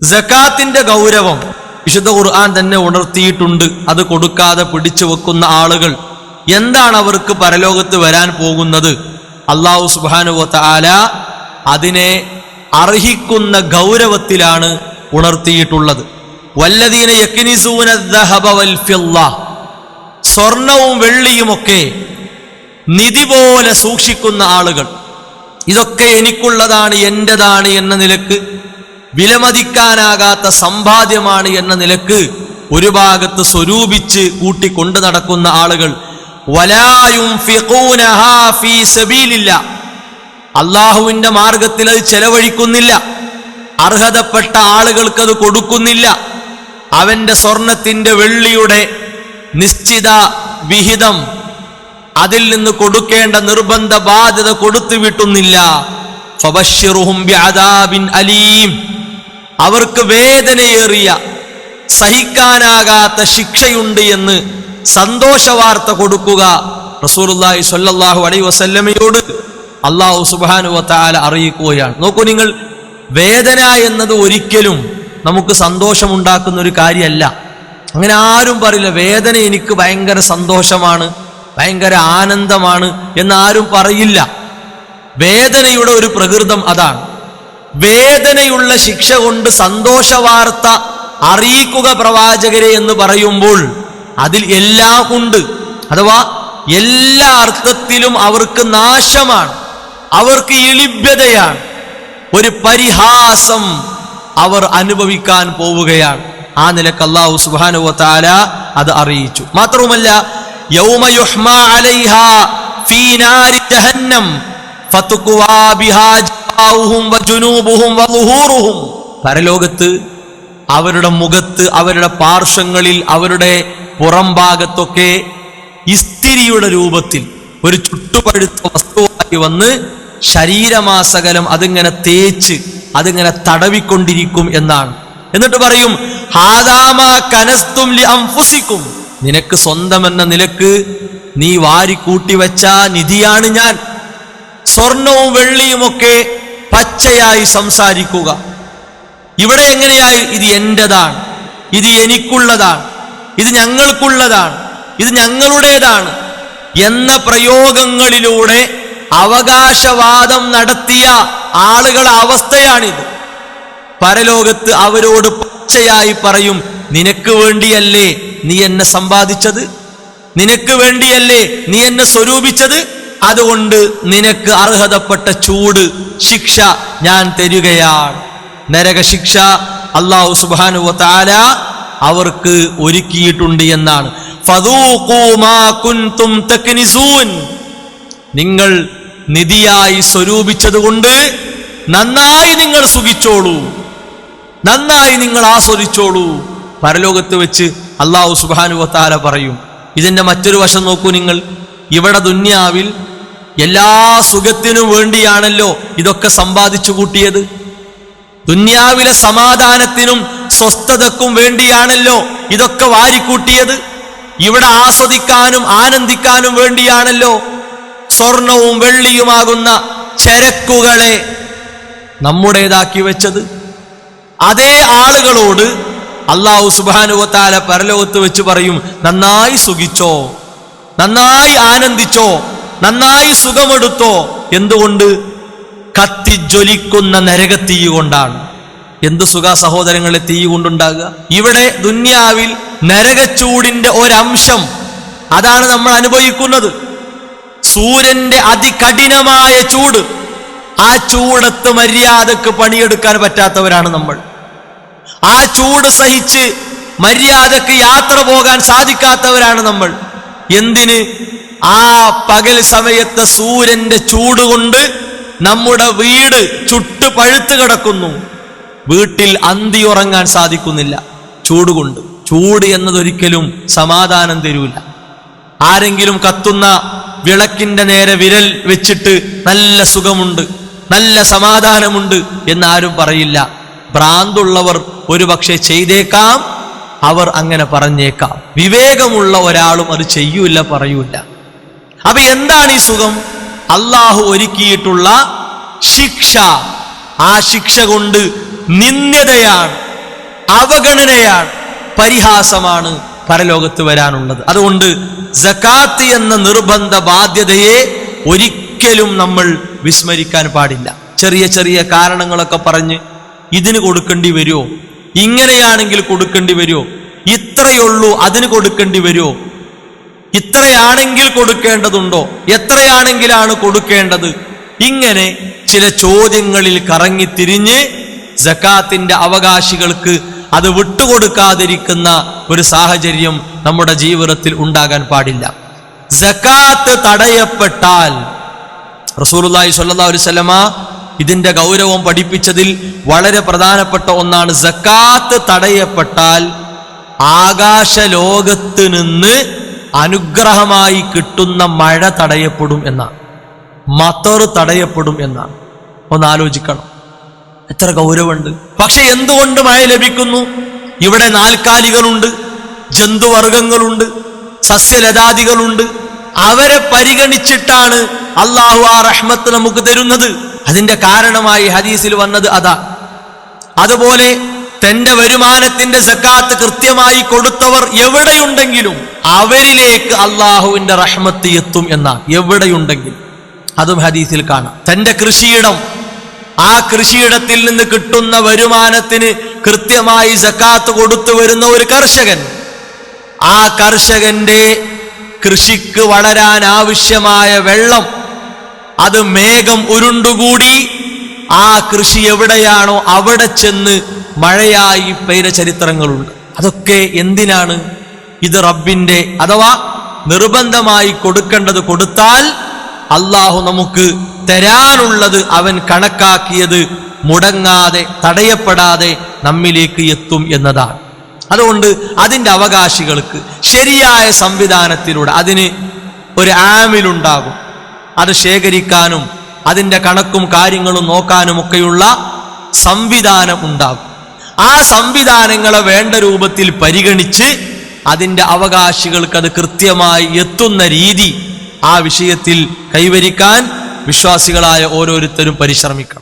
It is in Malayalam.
സകാത്തിന്റെ ഗൗരവം വിശുദ്ധ ഖുർആൻ തന്നെ ഉണർത്തിയിട്ടുണ്ട്. അത് കൊടുക്കാതെ പിടിച്ചു വെക്കുന്ന ആളുകൾ എന്താണ് അവർക്ക് പരലോകത്ത് വരാൻ പോകുന്നത്? അല്ലാഹു സുബ്ഹാനഹു വ തആല അതിനെ അർഹിക്കുന്ന ഗൗരവത്തിലാണ് ഉണർത്തിയിട്ടുള്ളത്. വല്ലദീന യക്നിസൂന അദ്ദഹബ വൽ ഫിദ്ദ, സ്വർണവും വെള്ളിയുമൊക്കെ നിധി പോലെ സൂക്ഷിക്കുന്ന ആളുകൾ, ഇതൊക്കെ എനിക്കുള്ളതാണ്, എന്റേതാണ് എന്ന നിലക്ക്, വിലമതിക്കാനാകാത്ത സമ്പാദ്യമാണ് എന്ന നിലക്ക് ഒരു ഭാഗത്ത് സ്വരൂപിച്ച് കൂട്ടിക്കൊണ്ടു നടക്കുന്ന ആളുകൾ, വലാ യുൻഫിഖൂനഹാ ഫീ സബീലില്ലാഹ്, അള്ളാഹുവിന്റെ മാർഗത്തിൽ അത് ചെലവഴിക്കുന്നില്ല, അർഹതപ്പെട്ട ആളുകൾക്ക് അത് കൊടുക്കുന്നില്ല, അവന്റെ സ്വർണത്തിന്റെ വെള്ളിയുടെ നിശ്ചിത വിഹിതം അതിൽ നിന്ന് കൊടുക്കേണ്ട നിർബന്ധ ബാധ്യത കൊടുത്തു വിട്ടുന്നില്ല. ഫബശ്ശിറുഹും ബിഅദാബിൻ അലീം, അവർക്ക് വേദനയേറിയ സഹിക്കാനാകാത്ത ശിക്ഷയുണ്ട് എന്ന് സന്തോഷവാർത്ത കൊടുക്കുക റസൂലുള്ളാഹി സ്വല്ലല്ലാഹു അലൈഹി വസല്ലമയോട് അല്ലാഹു സുബ്ഹാനഹു വ തആല അറിയിക്കുകയാണ്. നോക്കൂ നിങ്ങൾ, വേദന എന്നത് ഒരിക്കലും നമുക്ക് സന്തോഷമുണ്ടാക്കുന്ന ഒരു കാര്യമല്ല. അങ്ങനെ ആരും പറയില്ല വേദന എനിക്ക് ഭയങ്കര സന്തോഷമാണ്, ഭയങ്കര ആനന്ദമാണ് എന്നാരും പറയില്ല. വേദനയുടെ ഒരു പ്രകൃതം അതാണ്. വേദനയുള്ള ശിക്ഷ കൊണ്ട് സന്തോഷവാർത്ത അറിയിക്കുക പ്രവാചകരെ എന്ന് പറയുമ്പോൾ അതിൽ എല്ലാം ഉണ്ട്. അഥവാ എല്ലാ അർത്ഥത്തിലും അവർക്ക് നാശമാണ്, അവർക്ക് ഇളിഭ്യതയാണ്, ഒരു പരിഹാസം അവർ അനുഭവിക്കാൻ പോവുകയാണ്. ആ നിലക്ക് അല്ലാഹു സുബ്ഹാനഹു വ തആല അത് അറിയിച്ചു. മാത്രവുമല്ല, യൗമ യുഹ്മാ അലൈഹാ ഫീ നാരി ജഹന്നം ഫതുഖ്വാ ബിഹാ ജബാഹും വജുനൂബുഹും വളുഹൂറുഹും, പരലോകത്ത് അവരുടെ മുഖത്ത്, അവരുടെ പാർശ്വങ്ങളിൽ, അവരുടെ പുറം ഭാഗത്തൊക്കെ ഇസ്തിരിയുടെ രൂപത്തിൽ ഒരു ചുട്ടുപഴുത്ത വസ്തുവായി വന്ന് ശരീരമാസകലം അതിങ്ങനെ തേച്ച് അതിങ്ങനെ തടവിക്കൊണ്ടിരിക്കും എന്നാണ്. എന്നിട്ട് പറയും, ഹാദാമാ കനസ്തും ലി അൻഫുസിക്കും, നിനക്ക് സ്വന്തമെന്ന നിലക്ക് നീ വാരിക്കൂട്ടി വെച്ച നിധിയാണ് ഞാൻ. സ്വർണവും വെള്ളിയുമൊക്കെ പച്ചയായി സംസാരിക്കുക. ഇവിടെ എങ്ങനെയായി? ഇത് എന്റേതാണ്, ഇത് എനിക്കുള്ളതാണ്, ഇത് ഞങ്ങൾക്കുള്ളതാണ്, ഇത് ഞങ്ങളുടേതാണ് എന്ന പ്രയോഗങ്ങളിലൂടെ അവകാശവാദം നടത്തിയ ആളുകളുടെ അവസ്ഥയാണിത്. പരലോകത്ത് അവരോട് പച്ചയായി പറയും, നിനക്ക് വേണ്ടിയല്ലേ നീ എന്നെ സമ്പാദിച്ചത്, നിനക്ക് വേണ്ടിയല്ലേ നീ എന്നെ സ്വരൂപിച്ചത്, അതുകൊണ്ട് നിനക്ക് അർഹതപ്പെട്ട ചൂട് ശിക്ഷ ഞാൻ തരികയാണ്. നരകശിക്ഷ അല്ലാഹു സുബ്ഹാനഹു വ തആല അവർക്ക് ഒരുക്കിയിട്ടുണ്ട് എന്നാണ്. ഫദൂഖൂ മാ കുൻതും തക്നിസൂൻ, നിങ്ങൾ നിധിയായി സ്വരൂപിച്ചതുകൊണ്ട് നന്നായി നിങ്ങൾ സുഖിച്ചോളൂ, നന്നായി നിങ്ങൾ ആസ്വദിച്ചോളൂ. പരലോകത്ത് വെച്ച് അല്ലാഹു സുബ്ഹാനഹു വ തആല പറയും. ഇതിന്റെ മറ്റൊരു വശം നോക്കൂ നിങ്ങൾ. ഇവിടെ ദുന്യാവിൽ എല്ലാ സുഖത്തിനും വേണ്ടിയാണല്ലോ ഇതൊക്കെ സമ്പാദിച്ചു കൂട്ടിയത്. ദുന്യാവിലെ സമാധാനത്തിനും സ്വസ്ഥതക്കും വേണ്ടിയാണല്ലോ ഇതൊക്കെ വാരിക്കൂട്ടിയത്. ഇവിടെ ആസ്വദിക്കാനും ആനന്ദിക്കാനും വേണ്ടിയാണല്ലോ സ്വർണവും വെള്ളിയുമാകുന്ന ചരക്കുകളെ നമ്മുടേതാക്കി വെച്ചത്. അതേ ആളുകളോട് അല്ലാഹു സുബ്ഹാനഹു വ തആല പരലോകത്ത് വെച്ച് പറയും, നന്നായി സുഖിച്ചോ, നന്നായി ആനന്ദിച്ചോ, നന്നായി സുഖമെടുത്തോ. എന്തുകൊണ്ട്? കത്തിജ്വലിക്കുന്ന നരകത്തീ കൊണ്ടാണ്. എന്ത് സുഖ സഹോദരങ്ങളെ തീ കൊണ്ടുണ്ടാകുക? ഇവിടെ ദുന്യാവിൽ നരകച്ചൂടിന്റെ ഒരംശം അതാണ് നമ്മൾ അനുഭവിക്കുന്നത്. സൂര്യന്റെ അതികഠിനമായ ചൂട്, ആ ചൂടത്ത് മര്യാദക്ക് പണിയെടുക്കാൻ പറ്റാത്തവരാണ് നമ്മൾ. ആ ചൂട് സഹിച്ച് മര്യാദക്ക് യാത്ര പോകാൻ സാധിക്കാത്തവരാണ് നമ്മൾ. എന്തിന്? ആ പകൽ സമയത്ത് സൂര്യന്റെ ചൂട് കൊണ്ട് നമ്മുടെ വീട് ചുട്ടു പഴുത്ത് കിടക്കുന്നു. വീട്ടിൽ അന്തി ഉറങ്ങാൻ സാധിക്കുന്നില്ല ചൂട് കൊണ്ട്. ചൂട് എന്നതൊരിക്കലും സമാധാനം തരൂല. ആരെങ്കിലും കത്തുന്ന വിളക്കിന്റെ നേരെ വിരൽ വെച്ചിട്ട് നല്ല സുഖമുണ്ട്, നല്ല സമാധാനമുണ്ട് എന്നാരും പറയില്ല. ഭ്രാന്തുള്ളവർ ഒരുപക്ഷെ ചെയ്തേക്കാം, അവർ അങ്ങനെ പറഞ്ഞേക്കാം. വിവേകമുള്ള ഒരാളും അത് ചെയ്യൂല, പറയൂല. അപ്പൊ എന്താണ് ഈ സുഖം? അല്ലാഹു ഒരുക്കിയിട്ടുള്ള ശിക്ഷ. ആ ശിക്ഷ കൊണ്ട് നിന്ദ്യതയാണ്, അവഗണനയാണ്, പരിഹാസമാണ് പരലോകത്ത് വരാനുള്ളത്. അതുകൊണ്ട് സകാത്ത് എന്ന നിർബന്ധ ബാധ്യതയെ ഒരിക്കലും നമ്മൾ വിസ്മരിക്കാൻ പാടില്ല. ചെറിയ ചെറിയ കാരണങ്ങളൊക്കെ പറഞ്ഞ് ഇതിന് കൊടുക്കേണ്ടി വരുമോ, ഇങ്ങനെയാണെങ്കിൽ കൊടുക്കേണ്ടി വരുമോ, ഇത്രയുള്ളൂ അതിന് കൊടുക്കേണ്ടി വരുമോ, ഇത്രയാണെങ്കിൽ കൊടുക്കേണ്ടതുണ്ടോ, എത്രയാണെങ്കിലാണ് കൊടുക്കേണ്ടത്, ഇങ്ങനെ ചില ചോദ്യങ്ങളിൽ കറങ്ങിത്തിരിഞ്ഞ് സകാത്തിന്റെ അവകാശികൾക്ക് അത് വിട്ടുകൊടുക്കാതിരിക്കുന്ന ഒരു സാഹചര്യം നമ്മുടെ ജീവിതത്തിൽ ഉണ്ടാകാൻ പാടില്ല. സകാത്ത് തടയപ്പെട്ടാൽ റസൂലുള്ളാഹി സ്വല്ലല്ലാഹു അലൈഹി വസല്ലമ ഇതിന്റെ ഗൗരവം പഠിപ്പിച്ചതിൽ വളരെ പ്രധാനപ്പെട്ട ഒന്നാണ്, സകാത്ത് തടയപ്പെട്ടാൽ ആകാശലോകത്ത് നിന്ന് അനുഗ്രഹമായി കിട്ടുന്ന മഴ തടയപ്പെടും എന്നാണ്, മത്തർ തടയപ്പെടും എന്നാണ്. ഒന്ന് ആലോചിക്കണം, എത്ര ഗൗരവമുണ്ട്. പക്ഷെ എന്തുകൊണ്ട് മഴ ലഭിക്കുന്നു? ഇവിടെ നാൽക്കാലികളുണ്ട്, ജന്തുവർഗങ്ങളുണ്ട്, സസ്യലതാദികളുണ്ട്. അവരെ പരിഗണിച്ചിട്ടാണ് അള്ളാഹു ആ റഹ്മത്ത് നമുക്ക് തരുന്നത്. അതിന്റെ കാരണമായി ഹദീസിൽ വന്നത് അതാ. അതുപോലെ തന്റെ വരുമാനത്തിന്റെ സക്കാത്ത് കൃത്യമായി കൊടുത്തവർ എവിടെയുണ്ടെങ്കിലും അവരിലേക്ക് അള്ളാഹുവിന്റെ റഹ്മത്ത് എത്തും എന്നാണ്, എവിടെയുണ്ടെങ്കിലും. അതും ഹദീസിൽ കാണാം. തന്റെ കൃഷിയിടം, ആ കൃഷിയിടത്തിൽ നിന്ന് കിട്ടുന്ന വരുമാനത്തിന് കൃത്യമായി സക്കാത്ത് കൊടുത്തു വരുന്ന ഒരു കർഷകൻ, ആ കർഷകന്റെ കൃഷിക്ക് വളരാൻ ആവശ്യമായ വെള്ളം അത് മേഘം ഉരുണ്ടുകൂടി ആ കൃഷി എവിടെയാണോ അവിടെ ചെന്ന് മഴയായി പെയ്ത ചരിത്രങ്ങളുണ്ട്. അതൊക്കെ എന്തിനാണ്? ഇത് റബ്ബിന്റെ, അഥവാ നിർബന്ധമായി കൊടുക്കേണ്ടത് കൊടുത്താൽ അള്ളാഹു നമുക്ക് തരാനുള്ളത് അവൻ കണക്കാക്കിയത് മുടങ്ങാതെ തടയപ്പെടാതെ നമ്മിലേക്ക് എത്തും എന്നതാണ്. അതുകൊണ്ട് അതിൻ്റെ അവകാശികൾക്ക് ശരിയായ സംവിധാനത്തിലൂടെ അതിന് ഒരു ആമിലുണ്ടാകും, അത് ശേഖരിക്കാനും അതിൻ്റെ കണക്കും കാര്യങ്ങളും നോക്കാനുമൊക്കെയുള്ള സംവിധാനം ഉണ്ടാകും. ആ സംവിധാനങ്ങളെ വേണ്ട രൂപത്തിൽ പരിഗണിച്ച് അതിൻ്റെ അവകാശികൾക്ക് അത് കൃത്യമായി എത്തുന്ന രീതി ആ വിഷയത്തിൽ കൈവരിക്കാൻ വിശ്വാസികളായ ഓരോരുത്തരും പരിശ്രമിക്കണം.